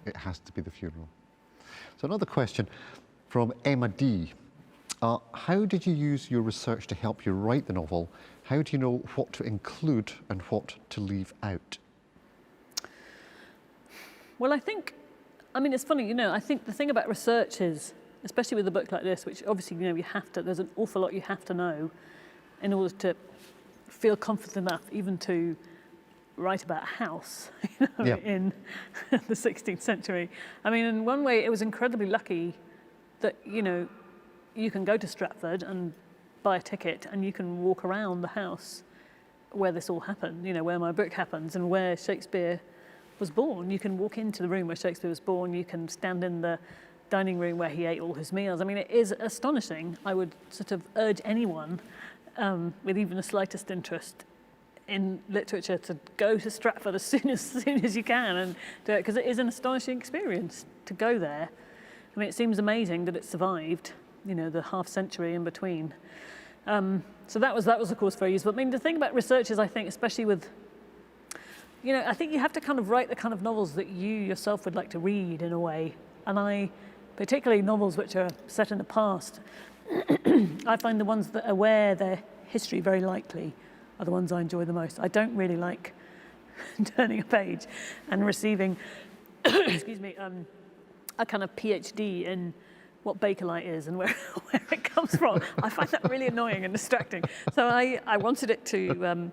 It has to be the funeral. So another question from Emma D. How did you use your research to help you write the novel? How do you know what to include and what to leave out? Well, I mean, it's funny, you know, I think the thing about research is, especially with a book like this, which obviously, you know, there's an awful lot you have to know in order to feel confident enough even to write about a house, you know, in the 16th century. I mean, in one way, it was incredibly lucky that, you know, you can go to Stratford and buy a ticket and you can walk around the house where this all happened, you know, where my book happens and where Shakespeare was born. You can walk into the room where Shakespeare was born, you can stand in the dining room where he ate all his meals. I mean, it is astonishing. I would sort of urge anyone with even the slightest interest in literature to go to Stratford as soon as you can and do it, because it is an astonishing experience to go there. I mean, it seems amazing that it survived, you know, the half century in between. So that was of course very useful. I mean, the thing about research is, I think, especially with, you know, I think you have to kind of write the kind of novels that you yourself would like to read in a way. And particularly novels which are set in the past, I find the ones that are where their history very likely are the ones I enjoy the most. I don't really like turning a page and receiving, excuse me, a kind of PhD in what Bakelite is and where it comes from. I find that really annoying and distracting. So I wanted it to,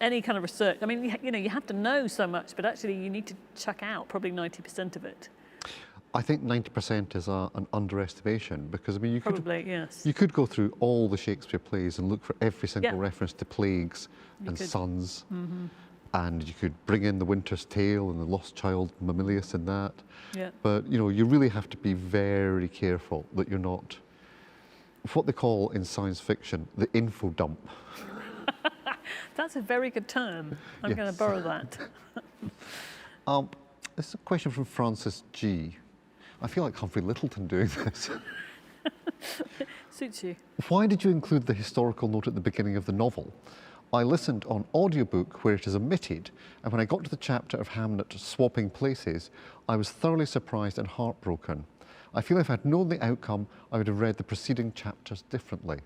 any kind of research. I mean, you know, you have to know so much, but actually you need to chuck out probably 90% of it. I think 90% is an underestimation, because I mean, you could go through all the Shakespeare plays and look for every single reference to plagues and sons, and you could bring in the Winter's Tale and the Lost Child Mamilius in that. Yeah. But you know, you really have to be very careful that you're not what they call in science fiction the info dump. That's a very good term. I'm going to borrow that. This is a question from Francis G. I feel like Humphrey Lyttelton doing this. Suits you. Why did you include the historical note at the beginning of the novel? I listened on audiobook where it is omitted, and when I got to the chapter of Hamnet swapping places, I was thoroughly surprised and heartbroken. I feel if I'd known the outcome, I would have read the preceding chapters differently.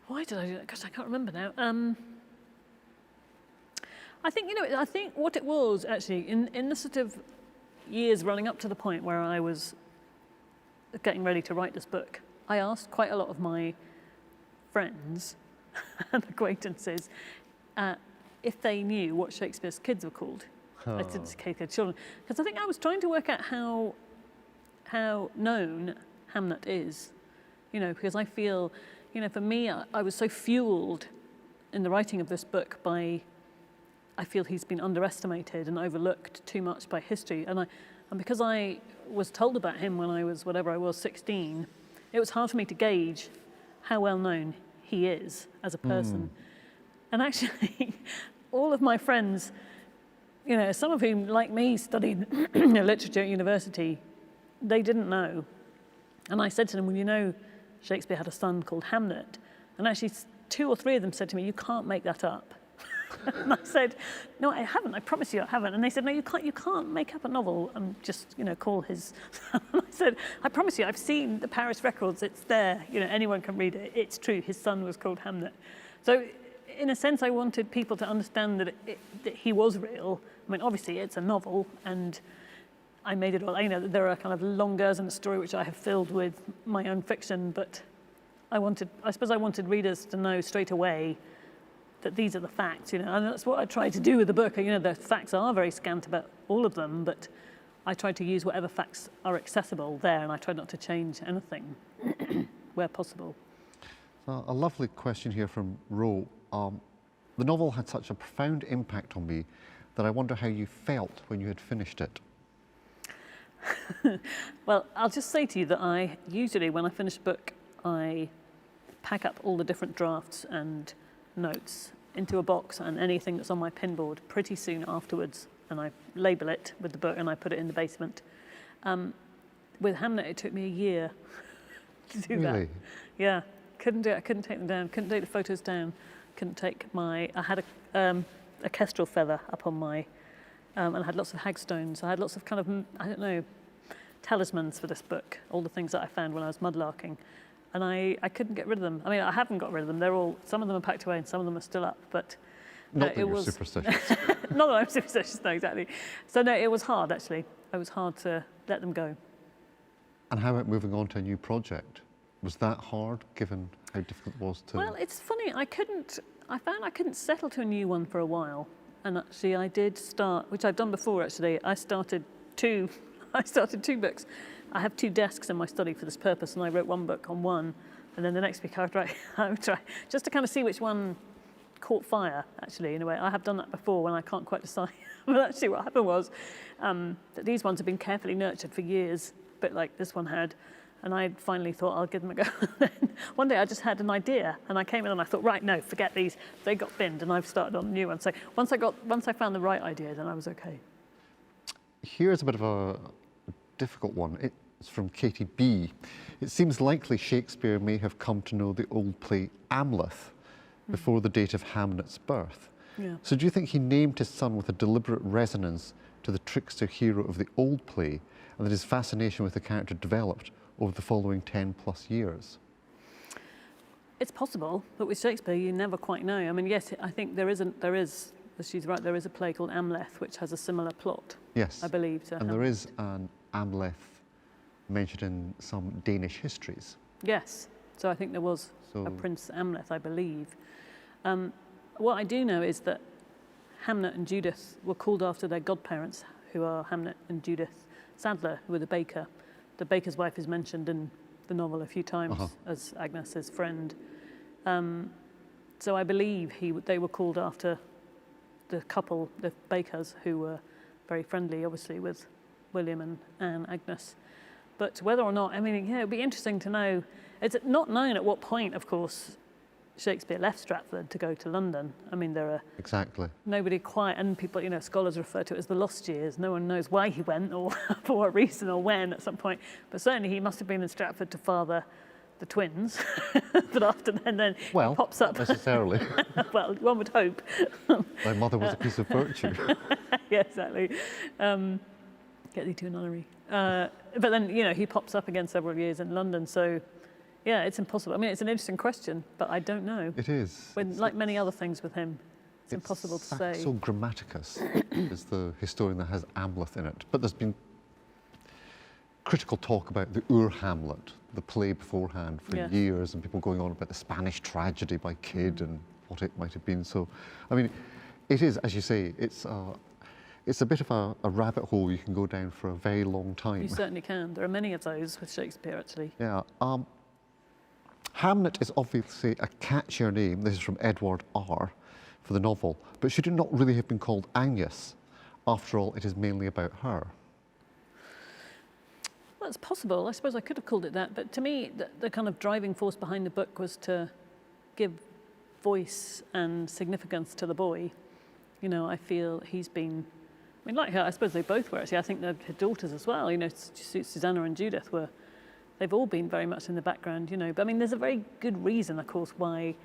Why did I do that? Because I can't remember now. I think, I think what it was actually, in the sort of years running up to the point where I was getting ready to write this book, I asked quite a lot of my friends and acquaintances if they knew what Shakespeare's kids were called. Educated children. Because I think I was trying to work out how known Hamnet is, because I feel, for me, I was so fueled in the writing of this book by, I feel he's been underestimated and overlooked too much by history. And because I was told about him when I was, 16, it was hard for me to gauge how well known he is as a person. And actually, all of my friends, some of whom, like me, studied literature at university, they didn't know. And I said to them, well, Shakespeare had a son called Hamnet. And actually, 2 or 3 of them said to me, you can't make that up. And I said, no, I haven't. I promise you I haven't. And they said, no, you can't make up a novel and just, call his son. And I said, I promise you, I've seen the Paris records. It's there. Anyone can read it. It's true. His son was called Hamnet. So in a sense, I wanted people to understand that he was real. I mean, obviously, it's a novel, and I made it all. There are kind of longers in the story which I have filled with my own fiction, but I suppose I wanted readers to know straight away that these are the facts, and that's what I tried to do with the book. The facts are very scant about all of them, but I tried to use whatever facts are accessible there, and I tried not to change anything where possible. A lovely question here from Ro. The novel had such a profound impact on me that I wonder how you felt when you had finished it. Well, I'll just say to you that I usually, when I finish a book, I pack up all the different drafts and notes into a box and anything that's on my pinboard pretty soon afterwards, and I label it with the book and I put it in the basement. With Hamnet, it took me a year to do that. Yeah, couldn't do it. I couldn't take them down. Couldn't take the photos down. Couldn't take I had a kestrel feather up on my, and I had lots of hagstones. I had lots of kind of, talismans for this book, all the things that I found when I was mudlarking. And I couldn't get rid of them. I mean, I haven't got rid of them. Some of them are packed away and some of them are still up, but Not that you're superstitious. Not that I'm superstitious, no, exactly. So no, it was hard, actually. It was hard to let them go. And how about moving on to a new project? Was that hard, given how difficult it was to... Well, it's funny, I found I couldn't settle to a new one for a while. And actually I did start, which I've done before actually, I started two books. I have 2 desks in my study for this purpose, and I wrote one book on one, and then the next week I would try, just to kind of see which one caught fire, actually, in a way. I have done that before when I can't quite decide. But actually what happened was that these ones have been carefully nurtured for years, a bit like this one had, and I finally thought I'll give them a go. Then one day I just had an idea, and I came in and I thought, right, no, forget these. They got binned, and I've started on a new one. So once I found the right idea, then I was okay. Here's a bit of a difficult one. It's from Katie B. It seems likely Shakespeare may have come to know the old play Amleth before the date of Hamnet's birth. Yeah. So do you think he named his son with a deliberate resonance to the trickster hero of the old play, and that his fascination with the character developed over the following 10+ years? It's possible, but with Shakespeare you never quite know. I mean, yes, I think there is, as she's right, there is a play called Amleth which has a similar plot. Yes. I believe. To and there is an Amleth mentioned in some Danish histories. Yes, so I think there was a Prince Amleth, I believe. What I do know is that Hamnet and Judith were called after their godparents, who are Hamnet and Judith Sadler, who were the baker. The baker's wife is mentioned in the novel a few times as Agnes's friend. So I believe they were called after the couple, the bakers, who were very friendly, obviously, with William and Anne Agnes. But whether or not, I mean, yeah, it'd be interesting to know. It's not known at what point, of course, Shakespeare left Stratford to go to London. I mean, there are... Exactly. Nobody quite, and people, scholars refer to it as the lost years. No one knows why he went or for what reason or when at some point. But certainly he must have been in Stratford to father the twins. But after then he pops up. Not necessarily. Well, one would hope. My mother was a piece of virtue. Yeah, exactly. Get thee to a nunnery. But then, you know, he pops up again several years in London, so yeah, it's impossible. I mean, it's an interesting question, but I don't know. It is. When, like many other things with him, it's impossible to say. Saxo Grammaticus is the historian that has Hamlet in it, but there's been critical talk about the Hamlet, the play beforehand, for years, and people going on about the Spanish tragedy by Kidd and what it might have been. So, I mean, it is, as you say, it's a bit of a rabbit hole you can go down for a very long time. You certainly can. There are many of those with Shakespeare, actually. Yeah. Hamnet is obviously a catchier name. This is from Edward R. for the novel. But should it not really have been called Agnes? After all, it is mainly about her. Well, it's possible. I suppose I could have called it that. But to me, the kind of driving force behind the book was to give voice and significance to the boy. You know, I feel he's been... I mean, like her, I suppose they both were, actually. I think her daughters as well, you know, Susanna and Judith were... They've all been very much in the background, you know. But I mean, there's a very good reason, of course, why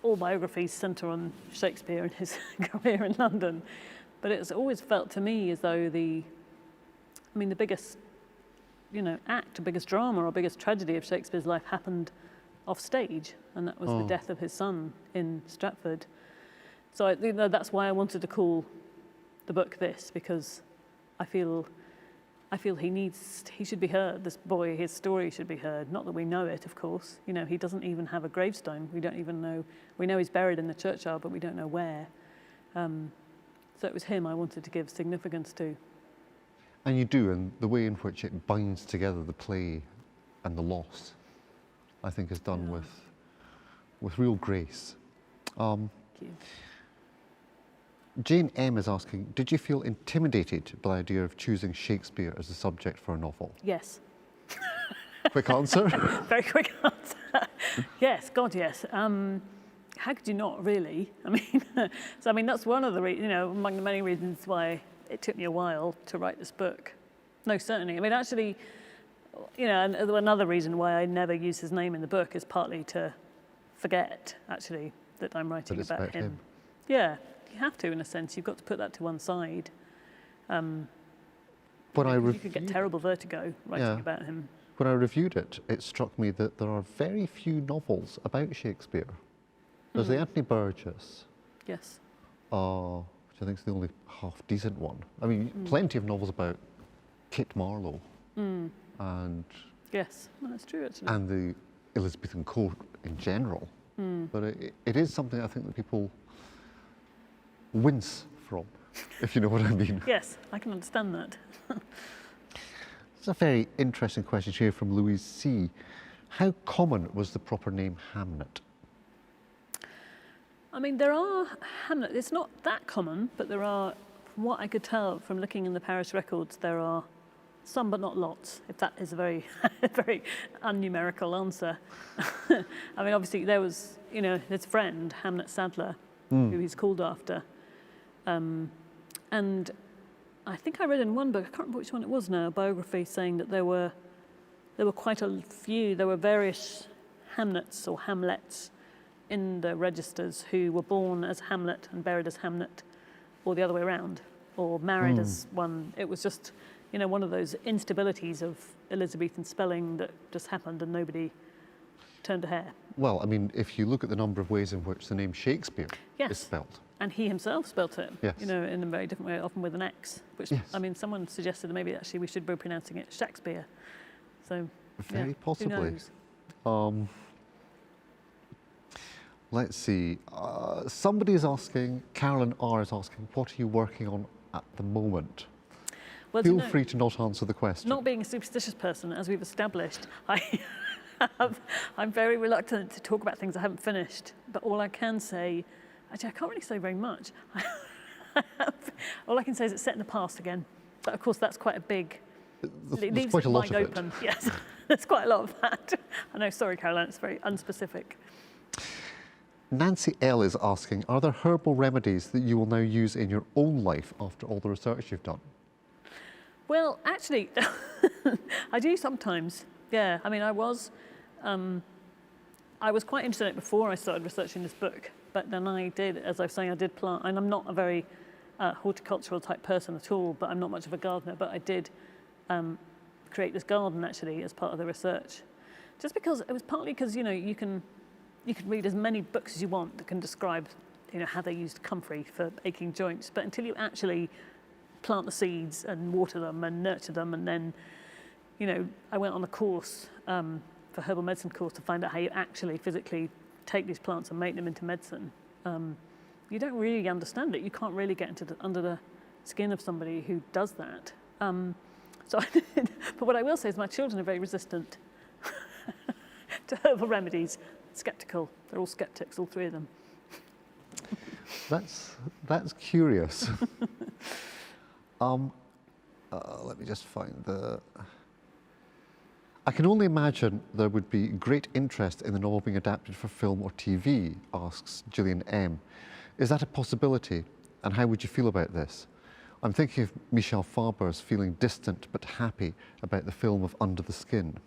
all biographies centre on Shakespeare and his career in London. But it's always felt to me as though the biggest, you know, act, or biggest drama or biggest tragedy of Shakespeare's life happened off stage, and that was the death of his son in Stratford. So you know, that's why I wanted to call the book this, because I feel he should be heard. This boy, his story should be heard. Not that we know it, of course. You know, he doesn't even have a gravestone. We don't even know. We know he's buried in the churchyard, but we don't know where. So it was him I wanted to give significance to. And you do, and the way in which it binds together the play and the loss, I think, is done with real grace. Thank you. Jane M is asking, did you feel intimidated by the idea of choosing Shakespeare as a subject for a novel? Yes. Quick answer? Very quick answer. Yes, God, yes. How could you not, really? I mean, that's one of the among the many reasons why it took me a while to write this book. No, certainly. I mean, actually, you know, and another reason why I never use his name in the book is partly to forget, actually, that I'm writing about him. Yeah. You have to, in a sense. You've got to put that to one side. You could get terrible vertigo writing about him. When I reviewed it, it struck me that there are very few novels about Shakespeare. There's the Anthony Burgess. Yes. Which I think is the only half-decent one. I mean, plenty of novels about Kit Marlowe. And... Yes, that's true, actually. And the Elizabethan court in general. But it is something I think that people wince from, if you know what I mean. Yes, I can understand that. It's a very interesting question here from Louise C. How common was the proper name Hamnet? I mean, there are Hamlet. It's not that common, but there are, from what I could tell from looking in the parish records, there are some, but not lots, if that is a very, very unnumerical answer. I mean, obviously, there was, you know, his friend, Hamnet Sadler, who he's called after. And I think I read in one book, I can't remember which one it was now, a biography saying that there were quite a few, there were various Hamnets or Hamlets in the registers who were born as Hamlet and buried as Hamnet, or the other way around, or married as one. It was just, you know, one of those instabilities of Elizabethan spelling that just happened and nobody turned a hair. Well, I mean, if you look at the number of ways in which the name Shakespeare is spelt. And he himself spelt it, you know, in a very different way, often with an X, which, yes. I mean, someone suggested that maybe actually we should be pronouncing it Shakespeare. So, very possibly. Who knows? Let's see. Somebody is asking, Carolyn R is asking, what are you working on at the moment? Well, Feel free to not answer the question. Not being a superstitious person, as we've established, I'm very reluctant to talk about things I haven't finished. But all I can say, actually, I can't really say very much. All I can say is it's set in the past again. But of course, that's quite a big. There's quite a lot of open. It. Yes, there's quite a lot of that. I know. Sorry, Caroline. It's very unspecific. Nancy L is asking, are there herbal remedies that you will now use in your own life after all the research you've done? Well, actually, I do sometimes. Yeah, I mean, I was quite interested in it before I started researching this book. But then I did, as I was saying, I did plant, and I'm not a very a horticultural type person at all, but I'm not much of a gardener, but I did create this garden actually as part of the research. Just because, it was partly because, you know, you can read as many books as you want that can describe, you know, how they used comfrey for aching joints, but until you actually plant the seeds and water them and nurture them, and then, you know, I went on a course for herbal medicine course to find out how you actually physically take these plants and make them into medicine. You don't really understand it. You can't really get under the skin of somebody who does that. So I did. But what I will say is my children are very resistant to herbal remedies. Skeptical. They're all skeptics, all three of them. That's curious. Let me just find the... I can only imagine there would be great interest in the novel being adapted for film or TV, asks Gillian M. Is that a possibility, and how would you feel about this? I'm thinking of Michel Faber's feeling distant but happy about the film of Under the Skin.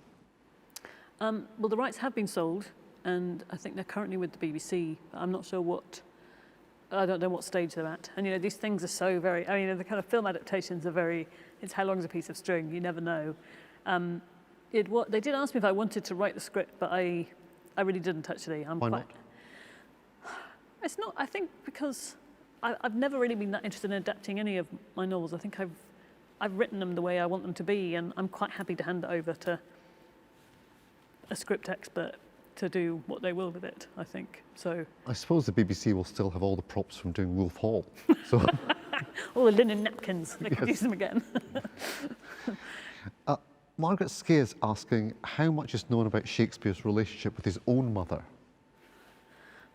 Well, the rights have been sold, and I think they're currently with the BBC. I'm not sure I don't know what stage they're at. And you know, these things are so very, I mean, the kind of film adaptations are very, it's how long's a piece of string, you never know. They did ask me if I wanted to write the script, but I really didn't actually. Why not? It's not, I think because I've never really been that interested in adapting any of my novels. I think I've written them the way I want them to be, and I'm quite happy to hand it over to a script expert to do what they will with it, I think. So I suppose the BBC will still have all the props from doing Wolf Hall. So all the linen napkins, they could use them again. Margaret Skay is asking how much is known about Shakespeare's relationship with his own mother?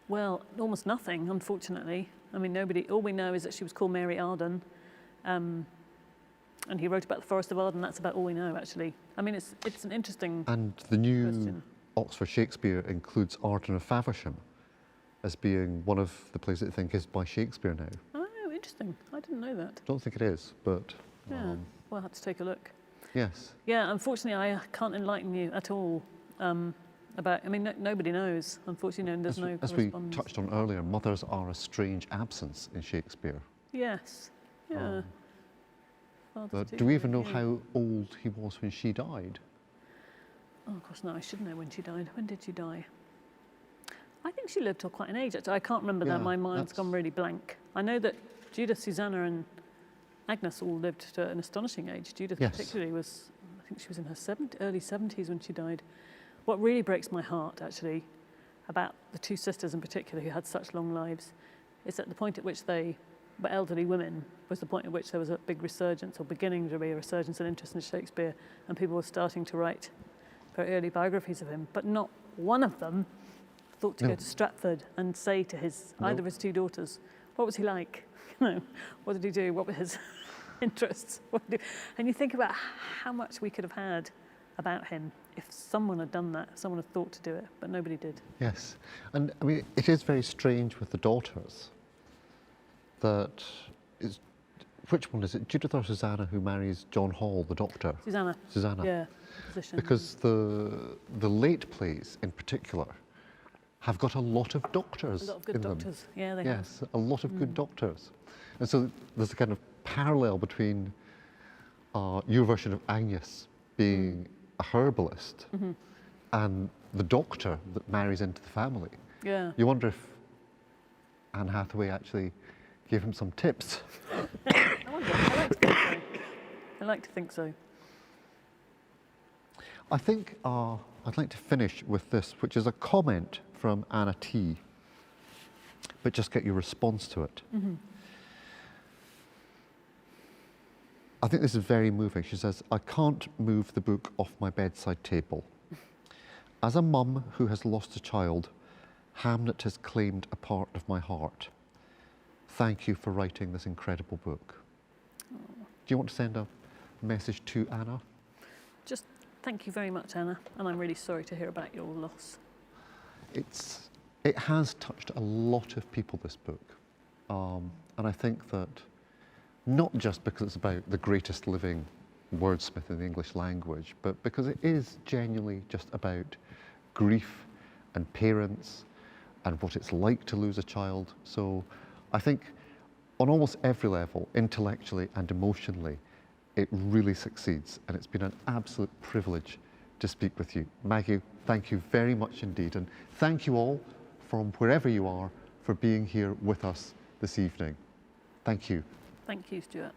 Well, almost nothing, unfortunately. I mean, all we know is that she was called Mary Arden, and he wrote about the Forest of Arden. That's about all we know, actually. I mean, it's an interesting And the new question. Oxford Shakespeare includes Arden of Faversham as being one of the plays that they think is by Shakespeare now. Oh, interesting. I didn't know that. Don't think it is, but Yeah, well, I'll have to take a look. yes. Yeah, unfortunately, I can't enlighten you at all about, I mean, nobody knows, unfortunately, and there's no As we correspondence. touched on earlier, mothers are a strange absence in Shakespeare. Yes, yeah. Fathers But too, do we even know yeah. how old he was when she died? Oh, of course, no, I should know when she died. When did she die? I think she lived till quite an age, actually. I can't remember that. Yeah, My mind's that's- gone really blank. I know that Judith, Susanna and Agnes all lived to an astonishing age. Judith Yes. particularly was, I think she was in her early 70s when she died. What really breaks my heart, actually, about the two sisters in particular who had such long lives, is that the point at which they were elderly women was the point at which there was a big resurgence, or beginning to be a resurgence in interest in Shakespeare, and people were starting to write very early biographies of him. But not one of them thought to No. go to Stratford and say to either of his two daughters, what was he like? You know, what did he do? What were his interests? And you think about how much we could have had about him if someone had done that, someone had thought to do it, but nobody did. Yes. And I mean, it is very strange with the daughters that is, which one is it, Judith or Susanna, who marries John Hall, the doctor? Susanna. Susanna. Yeah, position. Because the late plays in particular have got a lot of doctors A lot of good in doctors. them. Yeah, they have. Yes, a lot of good doctors. And so there's a kind of parallel between your version of Agnes being a herbalist and the doctor that marries into the family. Yeah. You wonder if Anne Hathaway actually gave him some tips. I wonder. I like to think so. I think I'd like to finish with this, which is a comment from Anna T, but just get your response to it. I think this is very moving. She says, I can't move the book off my bedside table. As a mum who has lost a child, Hamnet has claimed a part of my heart. Thank you for writing this incredible book. Do you want to send a message to Anna? Just thank you very much, Anna, and I'm really sorry to hear about your loss. It has touched a lot of people, this book. And I think that not just because it's about the greatest living wordsmith in the English language, but because it is genuinely just about grief and parents and what it's like to lose a child. So I think on almost every level, intellectually and emotionally, it really succeeds. And it's been an absolute privilege to speak with you. Maggie, thank you very much indeed. And thank you all from wherever you are for being here with us this evening. Thank you. Thank you, Stuart.